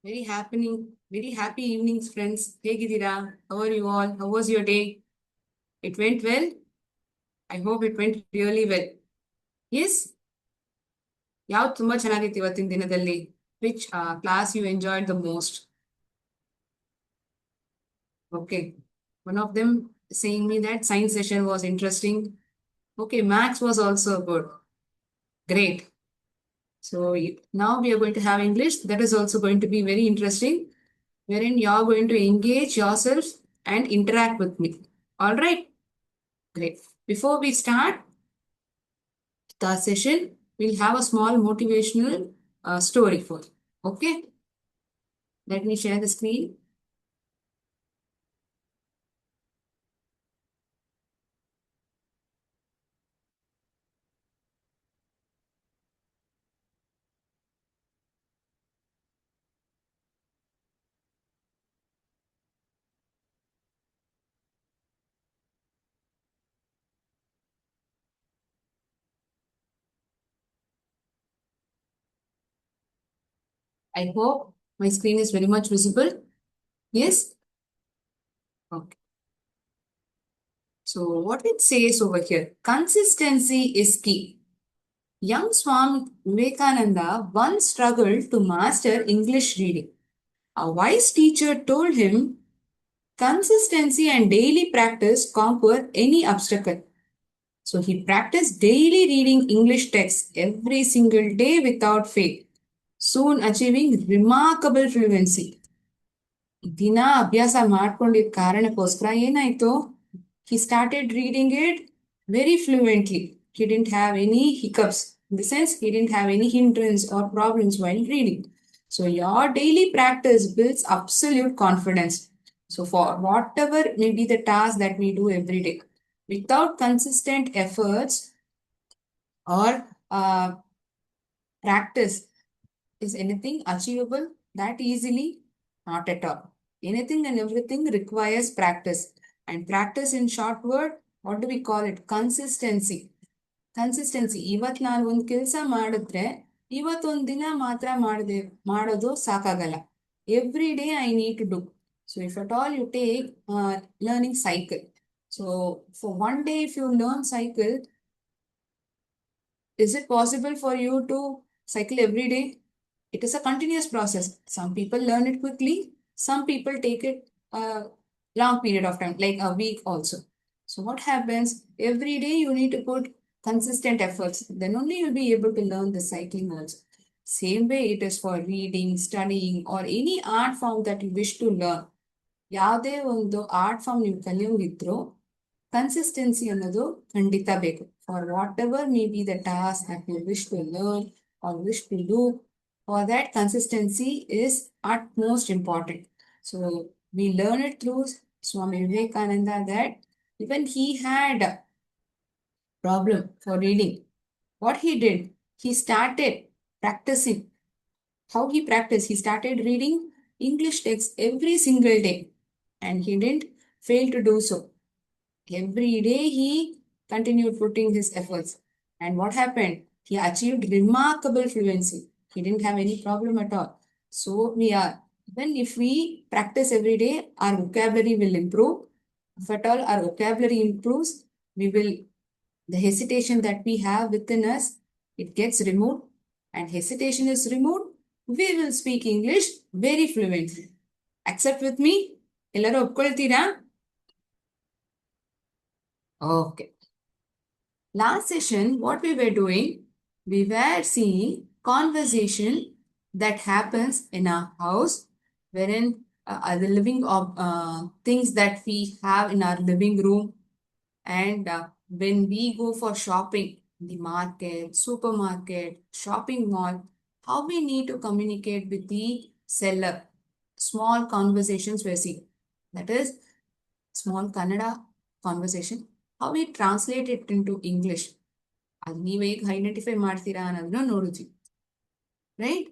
Very happy evenings, friends. ಹೇಗಿದ್ದೀರಾ? How are you all? How was your day? It went well? I hope it went really well. Yes? ಯಾವ್ದು ತುಂಬಾ ಚೆನ್ನಾಗಿತ್ತು ಇವತ್ತಿನ ದಿನದಲ್ಲಿ? Which class you enjoyed the most? Okay. One of them saying me that science session was interesting. Okay, maths was also good. Great. So now we are going to have English. That is also going to be very interesting, wherein you are going to engage yourself and interact with me. All right. Great. Before we start the session, we'll have a small motivational story for you. Okay. Let me share the screen. I hope my screen is very much visible. Yes. Okay. So what it says over here, consistency is key. Young Swami Vivekananda once struggled to master English reading. A wise teacher told him, consistency and daily practice conquer any obstacle. So he practiced daily reading English texts every single day without fail, soon achieving remarkable fluency. ದಿನ ಅಭ್ಯಾಸ ಮಾಡ್ಕೊಂಡಿದ್ದ ಕಾರಣಕ್ಕೋಸ್ಕರ ಏನಾಯ್ತು, he started reading it very fluently. He didn't have any hiccups. In the sense, he didn't have any hindrance or problems while reading. So your daily practice builds absolute confidence. So for whatever may be the task that we do every day, without consistent efforts or practice, is anything achievable that easily? Not at all. Anything and everything requires practice. And practice in short word, what do we call it? Consistency. Consistency. ಇವತ್ತು ನಾನು ಒಂದು ಕೆಲಸ ಮಾಡಿದ್ರೆ ಇವತ್ತೊಂದು ದಿನ ಮಾತ್ರ ಮಾಡೋದು ಸಾಕಾಗಲ್ಲ. Every day I need to do. So if at all you take learning cycle. So for one day if you learn cycle, is it possible for you to cycle every day? It is a continuous process. Some people learn it quickly. Some people take it a long period of time, like a week also. So what happens? Every day you need to put consistent efforts. Then only you'll be able to learn the cycling also. Same way it is for reading, studying, or any art form that you wish to learn. ಯಾವುದೇ ಒಂದು art form ನೀವು ಕಲಿಯೋಂಗಿದ್ರು consistency ಅನ್ನೋದು ಖಂಡಿತ ಬೇಕು. For whatever may be the task that you wish to learn or wish to do, for that consistency is utmost important. So we learn it through Swami Vivekananda that even he had a problem for reading. What he did, he started practicing. How he practiced? He started reading English texts every single day, and he didn't fail to do so. Every day he continued putting his efforts. And what happened? He achieved remarkable fluency. He didn't have any problem at all. So even if we practice every day, our vocabulary will improve. If at all our vocabulary improves, the hesitation that we have within us, it gets removed. And hesitation is removed, we will speak English very fluently. Accept with me? ಎಲ್ಲರೂ ಒಪ್ಕೊಳ್ತೀರಾ? Okay. Last session, what we were doing, we were seeing conversation that happens in our house, wherein the living of things that we have in our living room, and when we go for shopping, the market, supermarket, shopping mall, how we need to communicate with the seller. Small conversations we're seeing. That is small Kannada conversation. How we translate it into English. ಅದು ನೀವು ಹೇಗೆ identify ಮಾಡ್ತೀರಾ ಅನ್ನೋದನ್ನ ನೋಡಿದ್ವಿ. Right?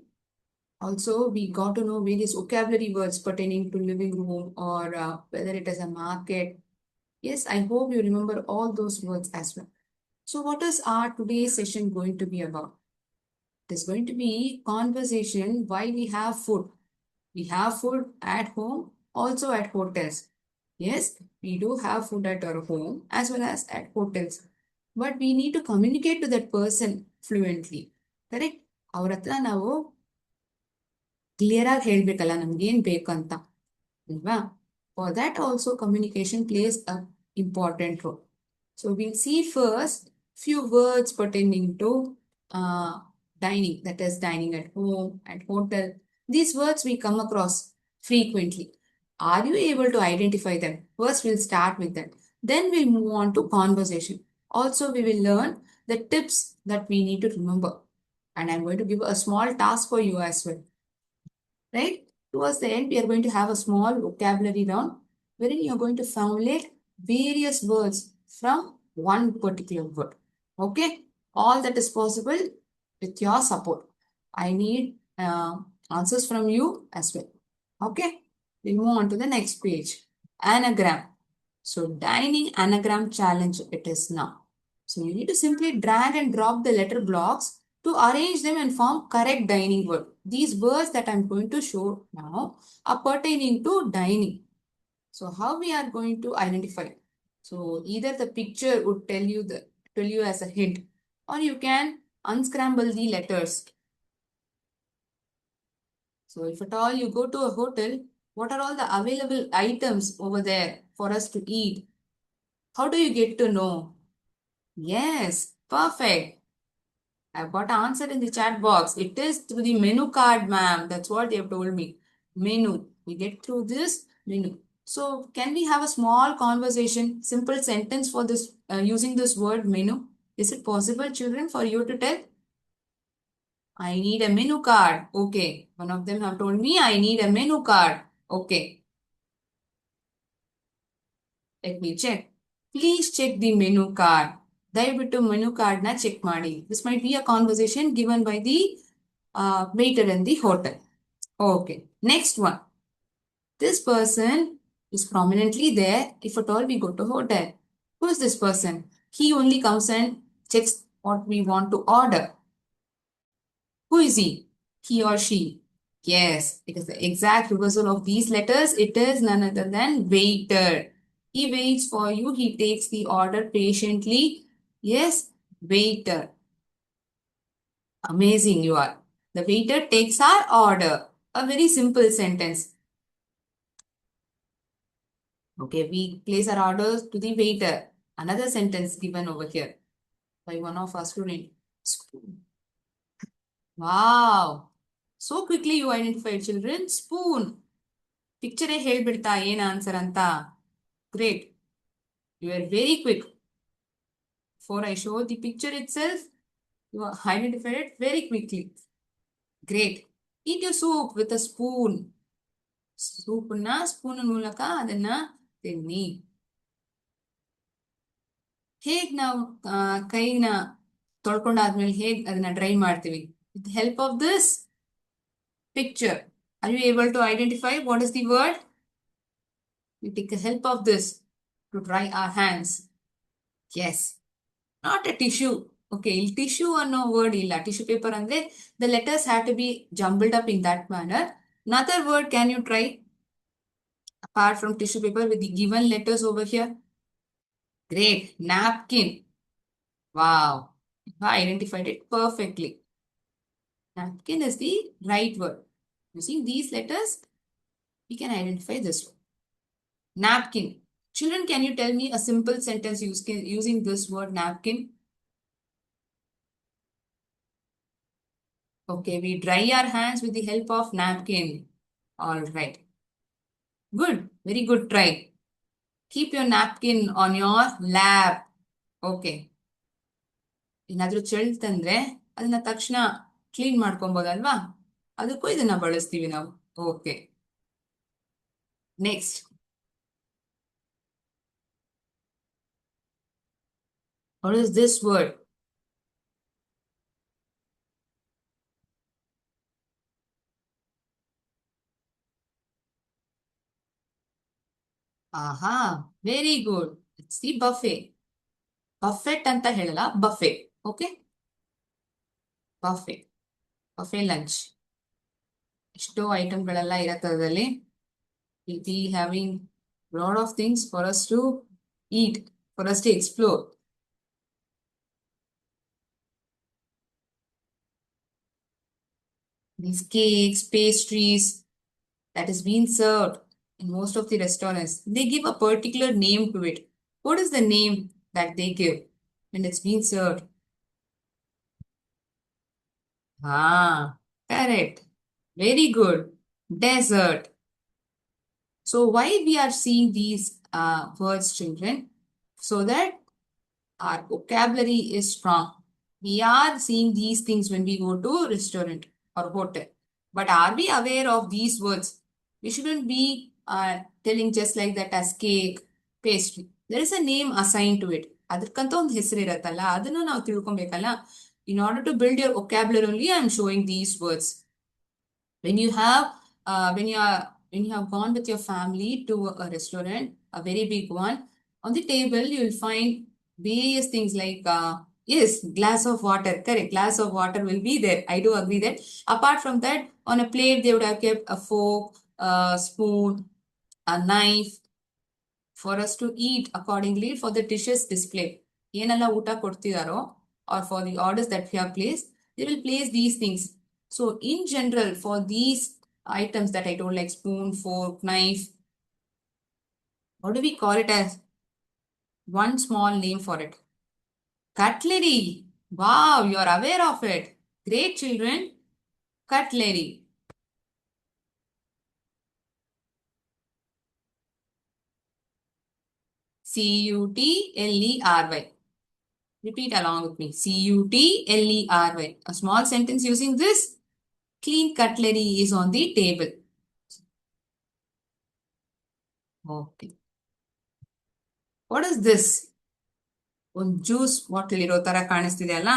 Also, we got to know various vocabulary words pertaining to living room or whether it is a market. Yes, I hope you remember all those words as well. So what is our today's session going to be about? It is going to be conversation while we have food. We have food at home, also at hotels. Yes, we do have food at our home as well as at hotels. But we need to communicate to that person fluently. Correct? ಅವ್ರ ಹತ್ರ ನಾವು clear ಆಗಿ ಹೇಳ್ಬೇಕಲ್ಲ ನಮ್ಗೆ ಏನ್ ಬೇಕಂತ ಅಲ್ವಾ? For that also communication plays a important role. So we'll see first few words pertaining to dining, that is dining at home, at hotel. These words we come across frequently. Are you able to identify them? First, we'll start with that. Then we'll move on to conversation. Also, we will learn the tips that we need to remember. And I'm going to give a small task for you as well. Right? Towards the end, we are going to have a small vocabulary round wherein you're going to formulate various words from one particular word. Okay? All that is possible with your support. I need answers from you as well. Okay? We'll move on to the next page. Anagram. So, dining anagram challenge it is now. So, you need to simply drag and drop the letter blocks to arrange them and form correct dining word. These words that I'm going to show now are pertaining to dining. So how we are going to identify? So either the picture would tell you as a hint, or you can unscramble the letters. So if at all you go to a hotel, what are all the available items over there for us to eat? How do you get to know? Yes, perfect. I've got an answer in the chat box. It is through the menu card, ma'am. That's what they have told me. Menu. We get through this menu. So, can we have a small conversation, simple sentence for this using this word menu? Is it possible, children, for you to tell? I need a menu card. Okay. One of them have told me I need a menu card. Okay. Let me check. Please check the menu card. ದಯವಿಟ್ಟು menu ಕಾರ್ಡ್ನ check ಮಾಡಿ. This might be a conversation given by the waiter in the hotel. Okay, next one. This person is prominently there if at all we go to hotel. Who is this person? He only comes and checks what we want to order. Who is he? He or she? Yes, because the exact reversal of these letters, it is none other than waiter. He waits for you. He takes the order patiently. Yes, waiter. Amazing you are. The waiter takes our order. A very simple sentence. Okay, we place our orders to the waiter. Another sentence given over here by one of our students. Wow. So quickly you identified, children. Spoon. Picture ಹೇಳ್ಬಿಡ್ತಾ ಏನ್ answer ಅಂತ. Great. You are very quick. Before I show the picture itself, you identified it very quickly. Great. Eat your soup with a spoon. ಸೂಪನ್ನ spoon ಮೂಲಕ ಅದನ್ನ ತಿನ್ನಿ. ಹೇಗ್ ನಾವು ಕೈನ ತೊಳ್ಕೊಂಡಾದ್ಮೇಲೆ ಹೇಗ್ ಅದನ್ನ ಡ್ರೈ ಮಾಡ್ತೀವಿ? With the help of this picture. Are you able to identify what is the word? We take the help of this to dry our hands. Yes. Not a tissue. Okay, tissue ಅನ್ನೋ word ಇಲ್ಲ. Tissue paper ಅಂದ್ರೆ the letters have to be jumbled up in that manner. Another word can you try? Apart from tissue paper with the given letters over here. Great. Napkin. Wow. I identified it perfectly. Napkin is the right word. Using these letters, we can identify this one. Napkin. Children, can you tell me a simple sentence using this word napkin? Okay, we dry our hands with the help of napkin. All right. Good. Very good try. Keep your napkin on your lap. Okay. ಏನಾದ್ರೂ ಚೆಲ್ತಂದ್ರೆ ಅದನ್ನ ತಕ್ಷಣ clean ಮಾಡ್ಕೊಬೋದಲ್ವಾ? ಅದಕ್ಕೂ ಇದನ್ನ ಬಳಸ್ತೀವಿ ನಾವು. Okay. Next. What is this word? Aha, very good. It's the buffet. Buffet ಅಂತ ಹೇಳಲ್ಲ, buffet. Okay? Buffet. Buffet lunch. ಎಷ್ಟೋ ಐಟಮ್ಗಳೆಲ್ಲ ಇರತ್ತೆ ಅದರಲ್ಲಿ. We'll be having a lot of things for us to eat, for us to explore. These cakes, pastries that is being served in most of the restaurants, they give a particular name to it. What is the name that they give when it's being served? Ah, correct. Very good. Dessert. So why we are seeing these words, children? So that our vocabulary is strong. We are seeing these things when we go to restaurant or hotel. But are we aware of these words? We shouldn't be telling just like that as cake, pastry. There is a name assigned to it. ಅದಕ್ಕಂತ ಒಂದು ಹೆಸರು ಇರತ್ತಲ್ಲ, ಅದನ್ನು ನಾವು ತಿಳ್ಕೊಬೇಕಲ್ಲ. In order to build your vocabulary only, I am showing these words. When you have when you have gone with your family to a restaurant, a very big one, on the table you will find various things like yes, glass of water, correct, glass of water will be there. I do agree that. Apart from that, on a plate they would have kept a fork, a spoon, a knife, for us to eat accordingly for the dishes display. ಏನೆಲ್ಲ ಊಟ ಕೊಡ್ತಿದಾರೋ or for the orders that we have placed, they will place these things. So in general, for these items that I told, like spoon, fork, knife, what do we call it as? One small name for it. Cutlery. Wow, you are aware of it. Great, children. Cutlery. Cutlery. Repeat along with me. Cutlery. A small sentence using this. Clean cutlery is on the table. Okay. What is this? ಒಂದು juice bottle ಇರೋ ತರ ಕಾಣಿಸ್ತಿದೆ ಅಲ್ಲ,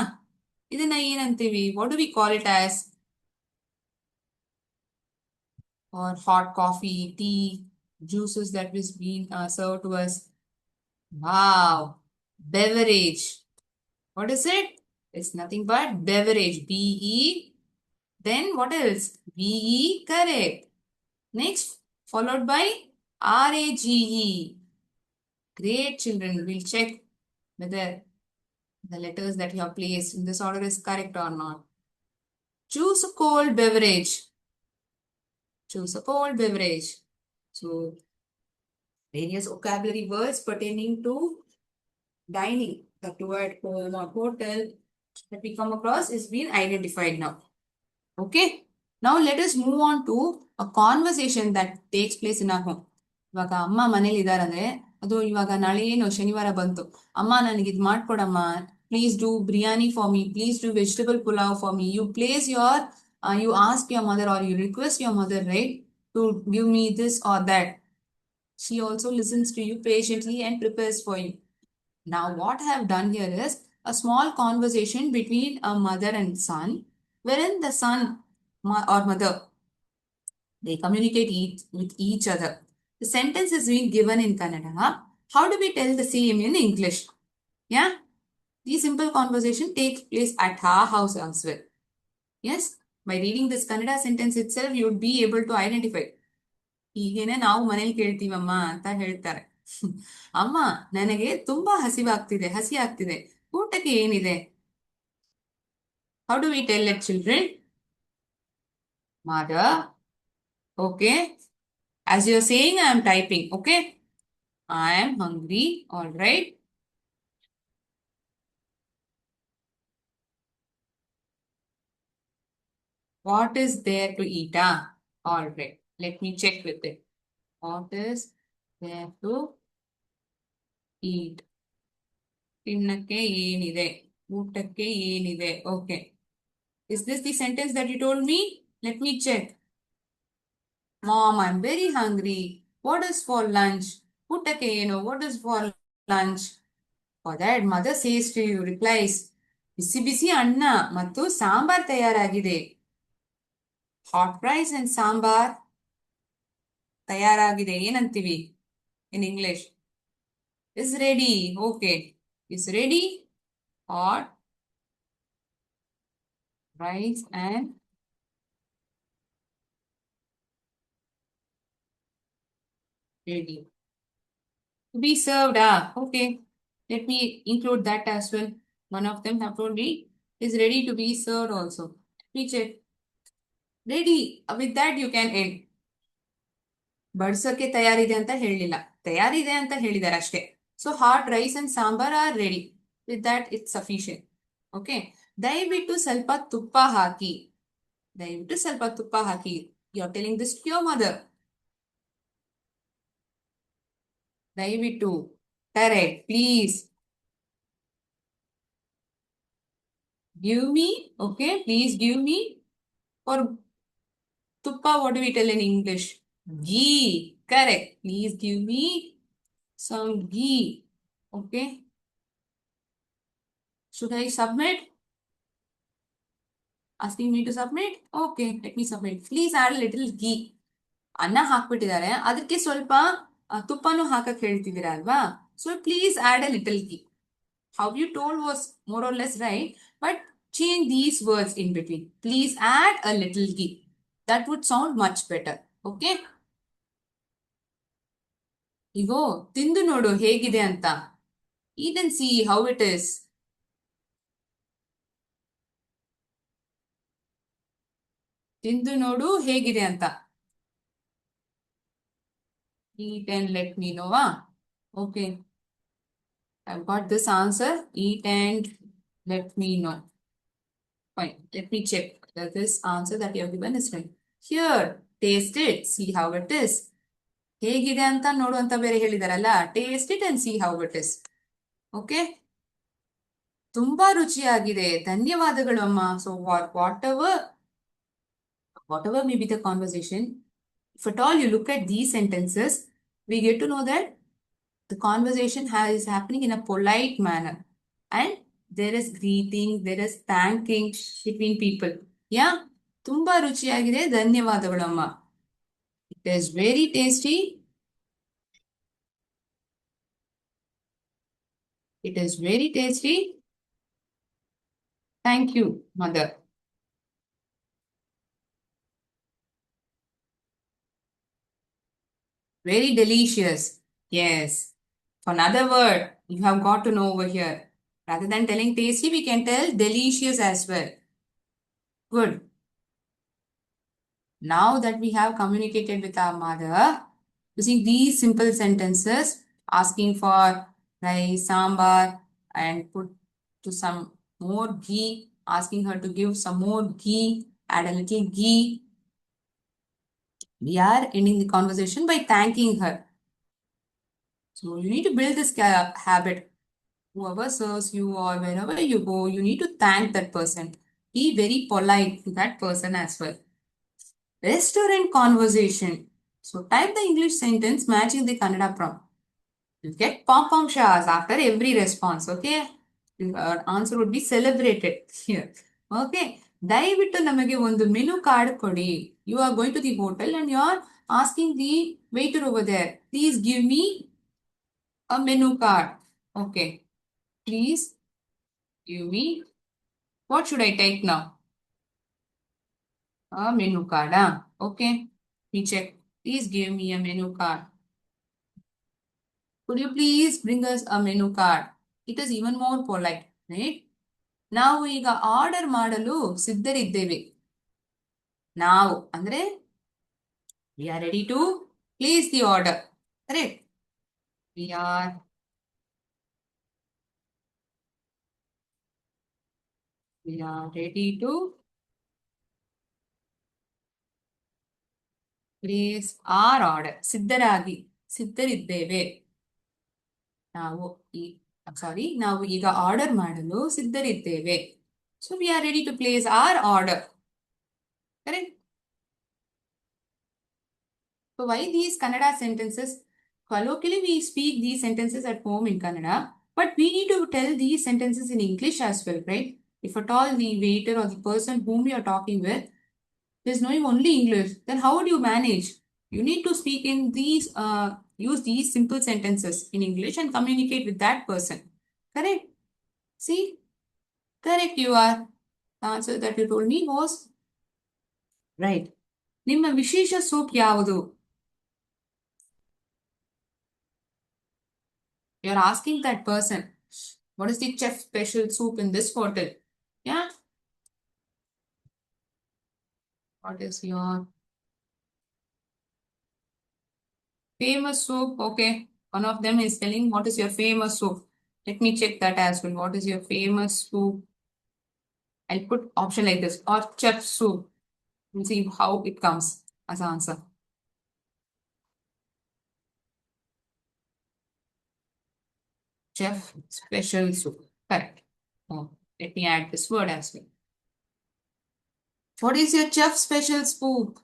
ಇದನ್ನ ಏನಂತೀವಿ? What do we call it as? Or hot coffee, tea, juices that is being served to us. Wow, beverage. What is it? It's nothing but beverage. B-E. Then what else? B-E. Correct. Next, followed by R-A-G-E. Great, children. We'll check whether the letters that you have placed in this order is correct or not. Choose a cold beverage. Choose a cold beverage. So, various vocabulary words pertaining to dining, that word home or hotel that we come across is being identified now. Okay. Now let us move on to a conversation that takes place in our home. ಇವಾಗ ಅಮ್ಮ ಮನೇಲಿ ಇದಾರಂದ್ರೆ, ಅದು ಇವಾಗ ನಾಳೆ ಏನು ಶನಿವಾರ ಬಂತು, ಅಮ್ಮ ನನಗೆ ಇದು ಮಾಡ್ಕೊಡಮ್ಮ, please do biryani for me, please do vegetable pulao for me. You place your you ask your mother or you request your mother, right, to give me this or that. She also listens to you patiently and prepares for you. Now what I have done here is a small conversation between a mother and son, wherein the son or mother, they communicate with each other. The sentence is being given in Kannada. How do we tell the same in English? Yeah, the simple conversation takes place at our house as well. Yes, by reading this Kannada sentence itself, you would be able to identify. ಹೀಗೇನೆ ನಾವು ಮನೇಲಿ ಕೇಳ್ತೀವಮ್ಮ ಅಂತ ಹೇಳ್ತಾರೆ. ಅಮ್ಮ, ನನಗೆ ತುಂಬಾ ಹಸಿ ಆಗ್ತಿದೆ, ಊಟಕ್ಕೆ ಏನಿದೆ? How do we tell it, children? Mother. Okay. As you're saying, I am typing. Okay. I am hungry. All right. What is there to eat? All right. Let me check with it. What is there to eat? ತಿನ್ನಕ್ಕೆ ಏನಿದೆ? ಊಟಕ್ಕೆ ಏನಿದೆ? Okay. Is this the sentence that you told me? Let me check. Mom, I'm very hungry. What is for lunch? ಊಟಕ್ಕೆ ಏನು? What is for lunch? For that, mother says to you, replies, ಬಿಸಿ ಬಿಸಿ ಅನ್ನ ಮತ್ತು sambar ತಯಾರಾಗಿದೆ. Hot rice and sambar ತಯಾರಾಗಿದೆ. ಏನಂತೀವಿ in English? Is ready. Okay. Is ready. Hot rice and Ready. To be served. Okay. Let me include that as well. One of them have told me is ready to be served also. We check. Ready. With that you can end. ಬಡ್ಸೋಕೆ ತಯಾರಿದೆ ಅಂತ ಹೇಳಲಿಲ್ಲ, ತಯಾರಿದೆ ಅಂತ ಹೇಳಿದ್ದಾರೆ ಅಷ್ಟೇ. So hot rice and sambar are ready. With that it's sufficient. Okay. ದಯವಿಟ್ಟು ಸ್ವಲ್ಪ ತುಪ್ಪ ಹಾಕಿ. ದಯವಿಟ್ಟು ಸ್ವಲ್ಪ ತುಪ್ಪ ಹಾಕಿ. You are telling this to your mother. ದಯವಿಟ್ಟು. Correct. Please give me. Okay, please give me. For tuppa, what do we tell in English? Ghee. Correct. Please give me some ghee. Okay. Should I submit? Asking me to submit? Okay, let me submit. Please add a little ghee. ಅನ್ನ ಹಾಕ್ಬಿಟ್ಟಿದ್ದಾರೆ, ಅದಕ್ಕೆ ಸ್ವಲ್ಪ ತುಪ್ಪನೂ ಹಾಕಕ್ ಹೇಳ್ತಿದ್ದೀರಾ ಅಲ್ವಾ? So please add a little ghee. How you told was more or less right, but change these words in between. Please add a little ghee. That would sound much better. Okay? Igo, tindu nodu hegide anta. Eat and see how it is. Tindu nodu hegide anta. Eat and let me know. Okay. I've got this answer. Eat and let me know. Fine. Let me check that this answer that you have given is right. Here, taste it. See how it is. ಹೇಗಿದೆ ಅಂತ ನೋಡು ಅಂತ ಬೇರೆ ಹೇಳಿದಾರಲ್ಲ. Taste it and see how it is. Okay. ತುಂಬಾ ರುಚಿಯಾಗಿದೆ, ಧನ್ಯವಾದಗಳು ಅಮ್ಮ. So whatever may be the conversation, if at all you look at these sentences, we get to know that the conversation is happening in a polite manner, and there is greeting, there is thanking between people. Yeah. ತುಂಬಾ ರುಚಿಯಾಗಿದೆ, ಧನ್ಯವಾದಗಳು ಅಮ್ಮ. It is very tasty. It is very tasty. Thank you, mother. Very delicious. Yes. Another word you have got to know over here. Rather than telling tasty, we can tell delicious as well. Good. Now that we have communicated with our mother, using these simple sentences, asking for rice, sambar, and put to some more ghee, asking her to give some more ghee, add a little ghee. We are ending the conversation by thanking her. So you need to build this habit. Whoever serves you or wherever you go, you need to thank that person. Be very polite to that person as well. Restaurant conversation. So type the English sentence matching the Kannada prompt. You get pom-pom showers after every response. Okay? Your answer would be celebrated here. Okay? ದಯವಿಟ್ಟು ನಮಗೆ ಒಂದು menu card ಕೊಡಿ. You are going to the hotel and you are asking the waiter over there, please give me a menu card. Okay. Please give me. What should I take now? A menu card. Okay. We check. Please give me a menu card. Could you please bring us a menu card? It is even more polite, right? ನಾವು ಈಗ order ಮಾಡಲು ಸಿದ್ಧರಿದ್ದೇವೆ. ನಾವು ಅಂದ್ರೆ we are ready to place the order. Correct? We are ready to place our order. ಸಿದ್ಧರಿದ್ದೇವೆ. ನಾವು ಈಗ order ಮಾಡಲು ಸಿದ್ಧರಿದ್ದೇವೆ. So we are ready to place our order. Correct? So why these Kannada sentences? Colloquially, we speak these sentences at home in Kannada, but we need to tell these sentences in English as well, right? If at all the waiter or the person whom you are talking with is knowing only English, then how would you manage? You need to speak in these, use these simple sentences in English and communicate with that person. Correct? See? Correct you are. The answer that you told me was right. ನಿಮ್ಮ ವಿಶೇಷ soup ಯಾವುದು? You're asking that person, what is the chef special soup in this hotel? Yeah. What is your famous soup? Okay. One of them is telling, what is your famous soup? Let me check that as well. What is your famous soup? I'll put option like this or chef soup. We'll see how it comes as an answer. Chef special soup. Correct. Oh, let me add this word as well. What is your chef special soup?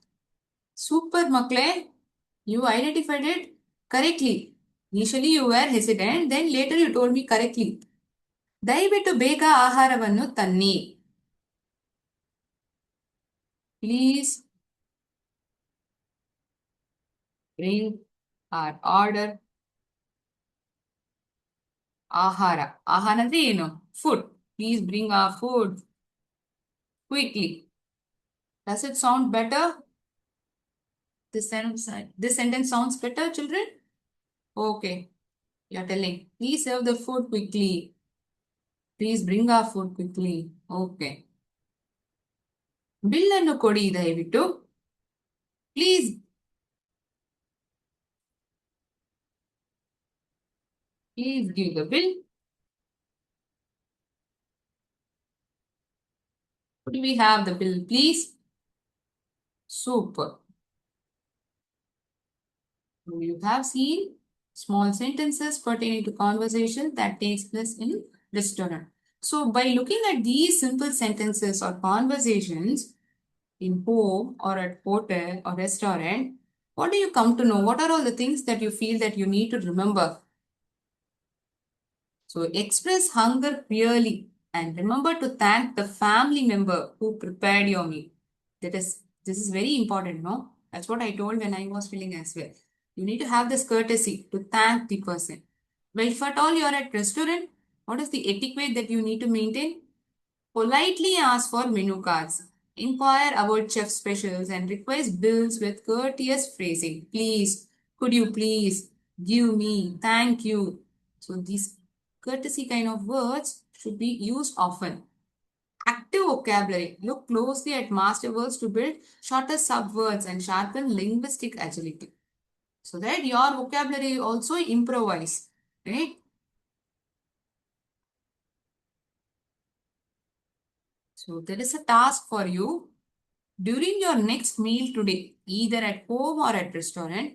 Super, Makle. You identified it correctly. Initially, you were hesitant, then later you told me correctly. ದಯವಿಟ್ಟು ಬೇಗ ಆಹಾರವನ್ನು ತನ್ನಿ. Please bring or order ಆಹಾರ. ಆಹಾರ ಅಂದ್ರೆ ಏನು? Food. Please bring our food quickly. Does it sound better? This sentence sounds better, children? Okay. You're telling, please serve the food quickly. Please bring our food quickly. Okay. Bill ಅನ್ನು ಕೊಡಿ ದಯವಿಟ್ಟು. Please, please give the bill. Could we have the bill, please? Super. You have seen small sentences pertaining to conversation that takes place in restaurant. So by looking at these simple sentences or conversations in home or at hotel or restaurant, what do you come to know? What are all the things that you feel that you need to remember? So express hunger clearly and remember to thank the family member who prepared your meal. This is very important, no? That's what I told when I was filling as well. You need to have this courtesy to thank the person. But if at all you're at restaurant, what is the etiquette that you need to maintain? Politely ask for menu cards. Inquire about chef specials and request bills with courteous phrasing. Please, could you please give me, thank you. So these courtesy kind of words should be used often. Active vocabulary. Look closely at master words to build shorter subwords and sharpen linguistic agility. So that your vocabulary also improvise. Right? So there is a task for you. During your next meal today, either at home or at restaurant,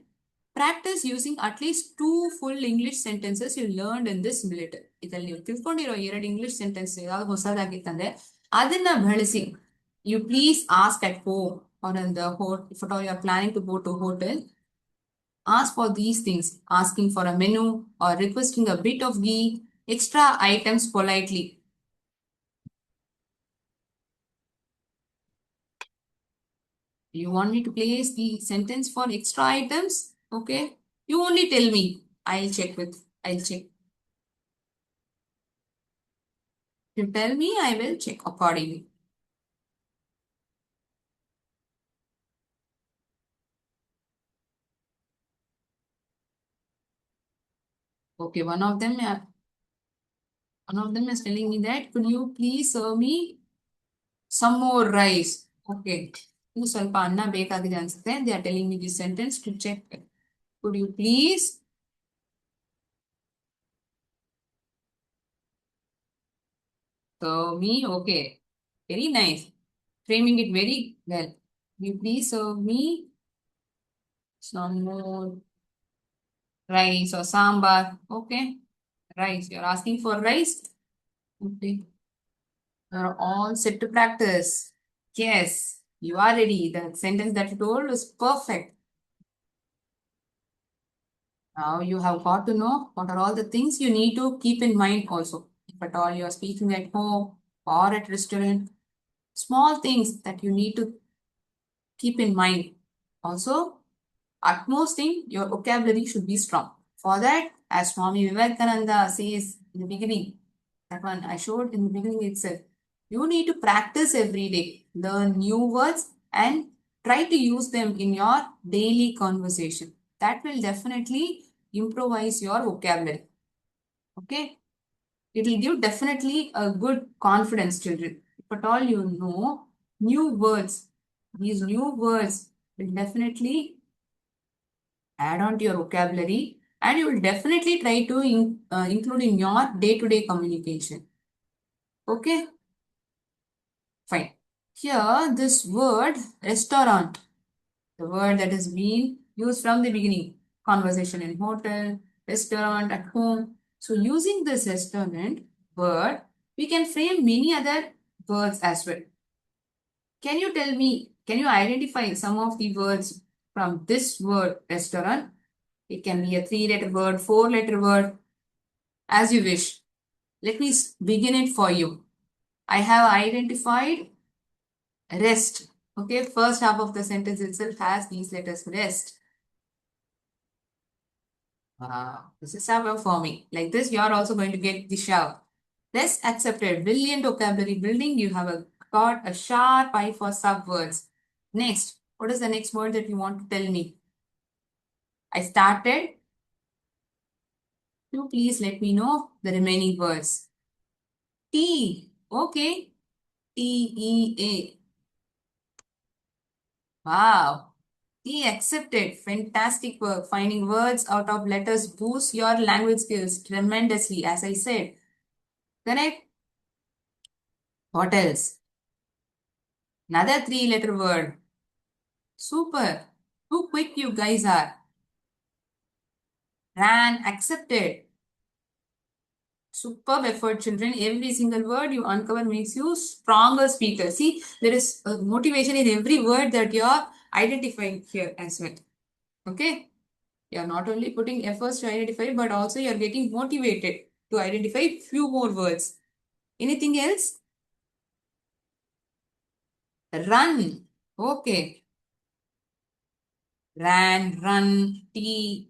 practice using at least 2 full English sentences you learned in this millet. ಇದರಲ್ಲಿ ನೀವು ತಿಳ್ಕೊಂಡಿರೋ 2 English sentence ಯಾವ್ದು ಹೊಸದಾಗಿತ್ತಂದ್ರೆ ಅದನ್ನ ಬಳಸಿ you please ask at home or in the hotel, if at all you are planning to go to hotel, ask for these things, asking for a menu or requesting a bit of ghee, extra items politely. You want me to place the sentence for extra items? Okay. You only tell me. I'll check. You tell me, I will check accordingly. Okay, one of them is telling me that, could you please serve me some more rice? Okay. ಇನ್ನು ಸ್ವಲ್ಪ ಅನ್ನ ಬೇಕಾಗಿದೆ ಅನ್ಸುತ್ತೆ. They are telling me this sentence to check. Could you please serve me? Okay. Very nice. Framing it very well. Could you please serve me some more rice or sambar? Okay. Rice. You're asking for rice? Okay. You're all set to practice. Yes, you are ready. The sentence that you told was perfect. Now you have got to know what are all the things you need to keep in mind also. If at all you are speaking at home or at restaurant, small things that you need to keep in mind. Also, utmost thing, your vocabulary should be strong. For that, as Swami Vivekananda says in the beginning, that one I showed in the beginning itself, you need to practice every day, learn new words and try to use them in your daily conversation. That will definitely improvise your vocabulary. Okay. It will give definitely a good confidence, children. If at all you know new words, these new words will definitely add on to your vocabulary and you will definitely try to include in your day-to-day communication. Okay, fine. Here, this word restaurant, the word that has been used from the beginning, conversation in hotel, restaurant, at home. So using this restaurant word, we can frame many other words as well. Can you tell me, can you identify some of the words from this word restaurant? It can be a three-letter word, four-letter word, as you wish. Let me begin it for you. I have identified rest. Okay, first half of the sentence itself has these letters rest. This is a for me. Like this, you are also going to get the shout. Rest accepted. Brilliant vocabulary building. You have got a sharp eye for subwords. Next, what is the next word that you want to tell me? I started. You please let me know the remaining words. T. Okay. TEA. Wow. T accepted. Fantastic work. Finding words out of letters boosts your language skills tremendously, as I said. Correct? What else? Another three-letter word. Super. Too quick you guys are. Ran. Accepted. Superb effort, children. Every single word you uncover makes you stronger speaker. See, there is a motivation in every word that you are identifying here as well. Okay? You are not only putting efforts to identify, but also you are getting motivated to identify few more words. Anything else? Run. Okay. Ran, run, T.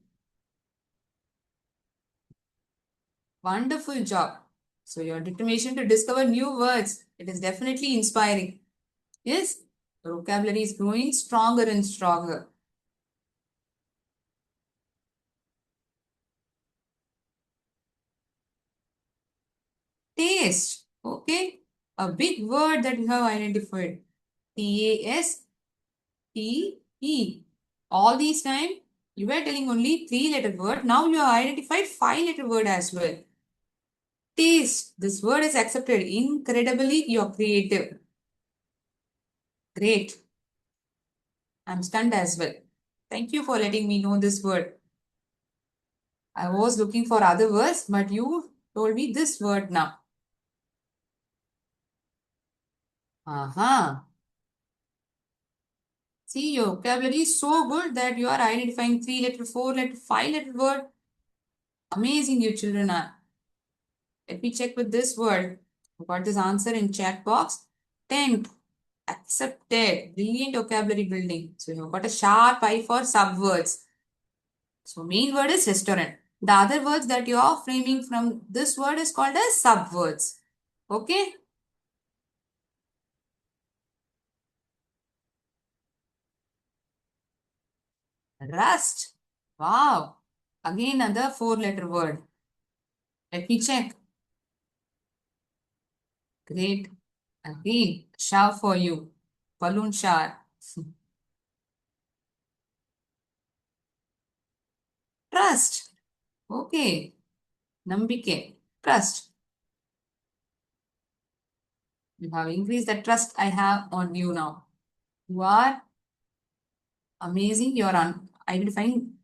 Wonderful job. So your determination to discover new words, it is definitely inspiring. Yes, the vocabulary is growing stronger and stronger. Taste. Okay. A big word that you have identified. Taste. All these time, you were telling only three-letter word. Now you have identified five-letter word as well. Taste. This word is accepted. Incredibly, you're creative. Great. I'm stunned as well. Thank you for letting me know this word. I was looking for other words, but you told me this word now. Aha. See, your vocabulary is so good that you are identifying three-letter, four-letter, five-letter word. Amazing you children are. Let me check with this word. I got this answer in chat box. Tent. Accepted. Brilliant vocabulary building. So you've got a sharp eye for subwords. So main word is restaurant. The other words that you are framing from this word is called as subwords. Okay? Rust. Wow. Again another four-letter word. Let me check. Great. Again, shower for you. Balloon shower. Trust. Okay. Nambike. Trust. You have increased the trust I have on you now. You are amazing. You are identifying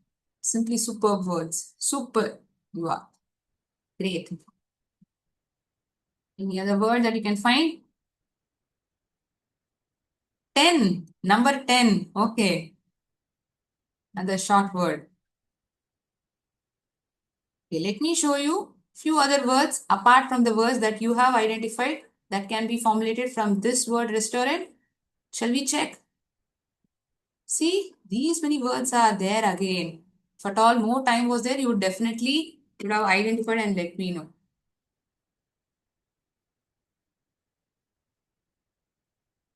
simply superb words. Super. You are. Great. Any other word that you can find? 10. Number 10. Okay. Another short word. Okay, let me show you few other words apart from the words that you have identified that can be formulated from this word restaurant. Shall we check? See, these many words are there again. If at all more time was there, you would definitely would have identified and let me know.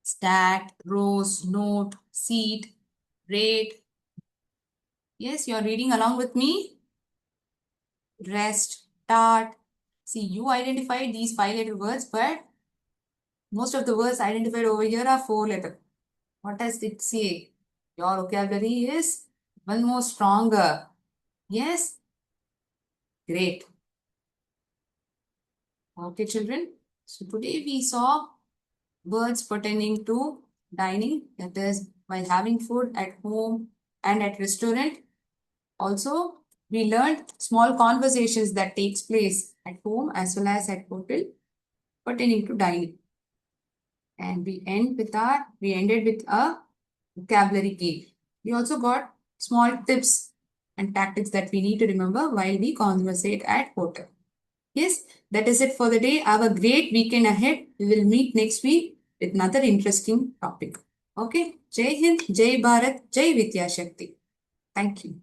Stat, rows, note, seat, rate. Yes, you are reading along with me. Rest. tart. See, you identified these 5-letter words, but most of the words identified over here are 4-letter. What does it say? Your vocabulary is one more stronger. Yes? Great. Okay, children. So today we saw words pertaining to dining, that is, while having food at home and at restaurant. Also, we learned small conversations that takes place at home as well as at hotel pertaining to dining. And we ended with a vocabulary game. We also got small tips and tactics that we need to remember while we conversate at hotel. Yes, that is it for the day. Have a great weekend ahead. We will meet next week with another interesting topic. Okay. Jai Hind, Jai Bharat, Jai Vidya Shakti. Thank you.